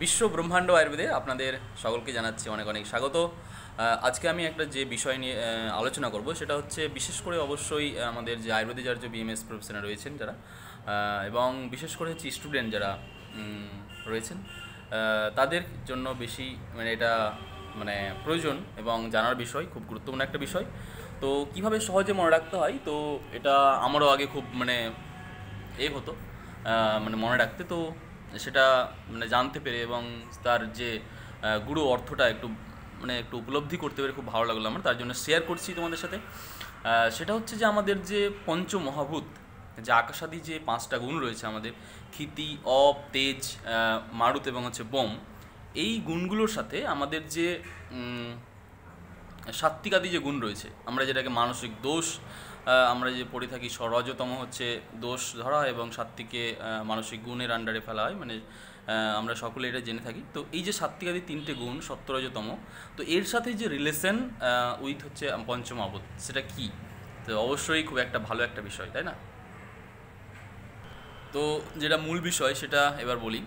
বিশ্ব ব্রহ্মাণ্ড আয়ুর্বেদে আপনাদের সকলকে জানাচ্ছি অনেক অনেক স্বাগত। আজকে আমি একটা যে বিষয় নিয়ে আলোচনা করব সেটা হচ্ছে বিশেষ করে অবশ্যই আমাদের যে আয়ুর্বেদাচার্য বিএমএস প্রফেসর রয়েছেন যারা, এবং বিশেষ করে হচ্ছে স্টুডেন্ট যারা রয়েছেন, তাদের জন্য বেশি এটা মানে প্রয়োজন এবং জানার বিষয়, খুব গুরুত্বপূর্ণ একটা বিষয়। তো কিভাবে সহজে মনে রাখতে হয়, তো এটা আমারও আগে খুব হতো মনে রাখতে। তো সেটা জানতে পেরে এবং তার যে গুরু অর্থটা একটু উপলব্ধি করতে পেরে খুব ভালো লাগলো আমার, তার জন্য শেয়ার করছি তোমাদের সাথে। সেটা হচ্ছে যে আমাদের যে পঞ্চমহাভূত, যে আকাশাদি যে 5টা গুণ রয়েছে আমাদের, ক্ষিতি, অপ, তেজ, মারুত এবং হচ্ছে বোম, এই গুণগুলোর সাথে আমাদের যে সাত্ত্বিক আদি যে গুণ রয়েছে, আমরা যেটাকে মানসিক দোষ আমরা যে পড়ে থাকি, রজতম হচ্ছে দোষ ধরা হয় এবং সাত্ত্বিকে মানসিক গুণের আন্ডারে ফেলা হয়, আমরা সকলে এটা জেনে থাকি। তো এই যে সাত্ত্বিক আদি 3টে গুণ, সত্য রজতম, তো এর সাথে যে রিলেশন উইথ হচ্ছে পঞ্চমহাভূত, সেটা কি? তো অবশ্যই খুব একটা ভালো একটা বিষয়, তাই না? তো যেটা মূল বিষয় সেটা এবার বলি,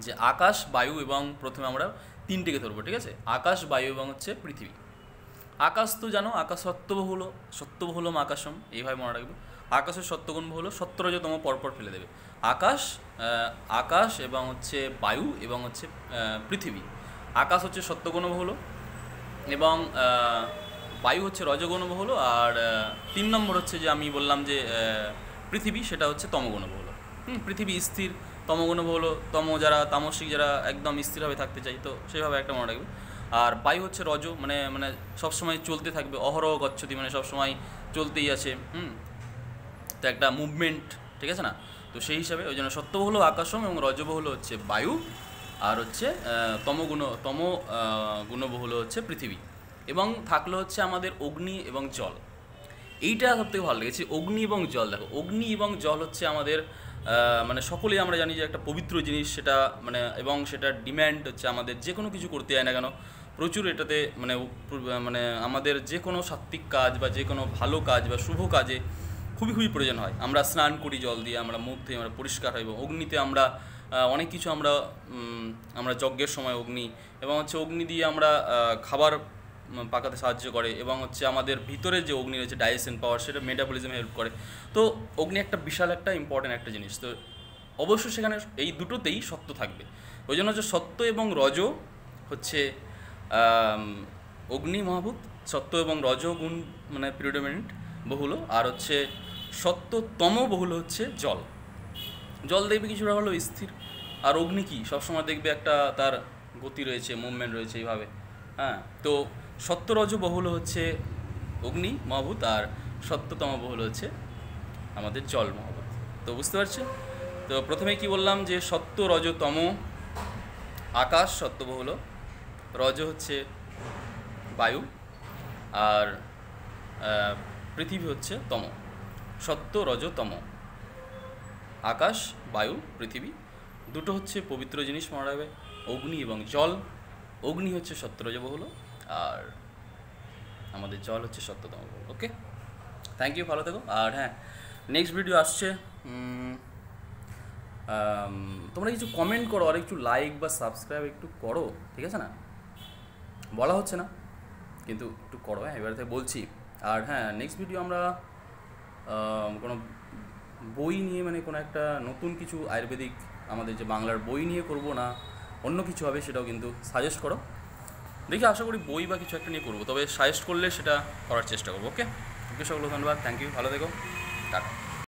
যে আকাশ, বায়ু এবং প্রথমে আমরা 3টেকে ধরবো, ঠিক আছে? আকাশ, বায়ু এবং হচ্ছে পৃথিবী। আকাশ তো জানো, আকাশ সত্যবহুলম আকাশম, এইভাবে মনে রাখবে। আকাশের সত্যগুণ হলো সত্তরজতম, পরপর ফেলে দেবে। আকাশ, আকাশ এবং হচ্ছে বায়ু এবং হচ্ছে পৃথিবী। আকাশ হচ্ছে সত্যগুণ হলো এবং বায়ু হচ্ছে রজগুণ হলো, আর 3 নম্বর হচ্ছে যে আমি বললাম যে পৃথিবী, সেটা হচ্ছে তমগুণ হলো। পৃথিবী স্থির, তমগুণ হলো যারা তামসিক, যারা একদম স্থিরভাবে থাকতে চাই, তো সেইভাবে একটা মনে রাখবে। আর বায়ু হচ্ছে রজ, সবসময় চলতে থাকবে, অহরহ গচ্ছতি, সবসময় চলতেই আছে। তো একটা মুভমেন্ট, ঠিক আছে না? তো সেই হিসাবে ওই জন্য সত্যবহুল আকাশম এবং রজবহুল হচ্ছে বায়ু, আর হচ্ছে তম গুণবহুল হচ্ছে পৃথিবী। এবং থাকলো হচ্ছে আমাদের অগ্নি এবং জল। এইটা সবথেকে ভালো লেগেছে, অগ্নি এবং জল। দেখো, অগ্নি এবং জল হচ্ছে আমাদের সকলেই আমরা জানি যে একটা পবিত্র জিনিস, সেটা এবং সেটার ডিম্যান্ড হচ্ছে আমাদের যে কোনো কিছু করতে যায় না কেন, প্রচুর এটাতে আমাদের যে কোনো সাত্ত্বিক কাজ বা যে কোনো ভালো কাজ বা শুভ কাজে খুবই খুবই প্রয়োজন হয়। আমরা স্নান করি জল দিয়ে, আমরা মুখ দিয়ে আমরা পরিষ্কার হয়, এবং অগ্নিতে আমরা অনেক কিছু আমরা যজ্ঞের সময় অগ্নি, এবং হচ্ছে অগ্নি দিয়ে আমরা খাবার পাকাতে সাহায্য করে, এবং হচ্ছে আমাদের ভিতরে যে অগ্নি রয়েছে, ডাইজেশন পাওয়ার, সেটা মেটাবলিজমে হেল্প করে। তো অগ্নি একটা বিশাল একটা ইম্পর্ট্যান্ট একটা জিনিস। তো অবশ্যই সেখানে এই দুটোতেই সত্য থাকবে। ওই জন্য হচ্ছে সত্য এবং রজ হচ্ছে অগ্নি মহাভূত, সত্য এবং রজ গুণ প্রিডোমিনেন্ট বহুল, আর হচ্ছে সত্যতম বহুল হচ্ছে জল। জল দেখবে কিছুটা হলো স্থির, আর অগ্নি কি সবসময় দেখবে একটা তার গতি রয়েছে, মুভমেন্ট রয়েছে, এইভাবে। হ্যাঁ, তো সত্যরজ বহুল হচ্ছে অগ্নি মহাভূত, আর সত্যতম বহুল হচ্ছে আমাদের জল মহাভূত। তো বুঝতে পারছি। তো প্রথমে কি বললাম, যে সত্য রজ তম, আকাশ সত্যবহুল, রজ হচ্ছে বায়ু, আর পৃথিবী হচ্ছে তম। সত্য রজ তম, আকাশ, বায়ু, পৃথিবী, দুটো হচ্ছে পবিত্র জিনিস, মনে রাখবে, অগ্নি এবং জল। অগ্নি হচ্ছে সত্যরজবহুল, আর আমাদের জল হচ্ছে সত্যতম বহুল। ওকে, থ্যাংক ইউ, ভালো থেকো। আর হ্যাঁ, নেক্সট ভিডিও আসছে। তোমরা কিছু কমেন্ট করো, আর একটু লাইক বা সাবস্ক্রাইব একটু করো, ঠিক আছে না? বলা হচ্ছে না, কিন্তু একটু করো। হ্যাঁ, এবার থেকে বলছি। আর হ্যাঁ, নেক্সট ভিডিও আমরা কোনো বই নিয়ে, কোনো একটা নতুন কিছু আয়ুর্বেদিক আমাদের যে বাংলার বই নিয়ে করব, না অন্য কিছু হবে, সেটাও কিন্তু সাজেস্ট করো। দেখি, আশা করি বই বা কিছু একটা নিয়ে করবো, তবে সাজেস্ট করলে সেটা করার চেষ্টা করবো। ওকে, ওকে, সকল ধন্যবাদ, থ্যাংক ইউ, ভালো থেকো, টাটা।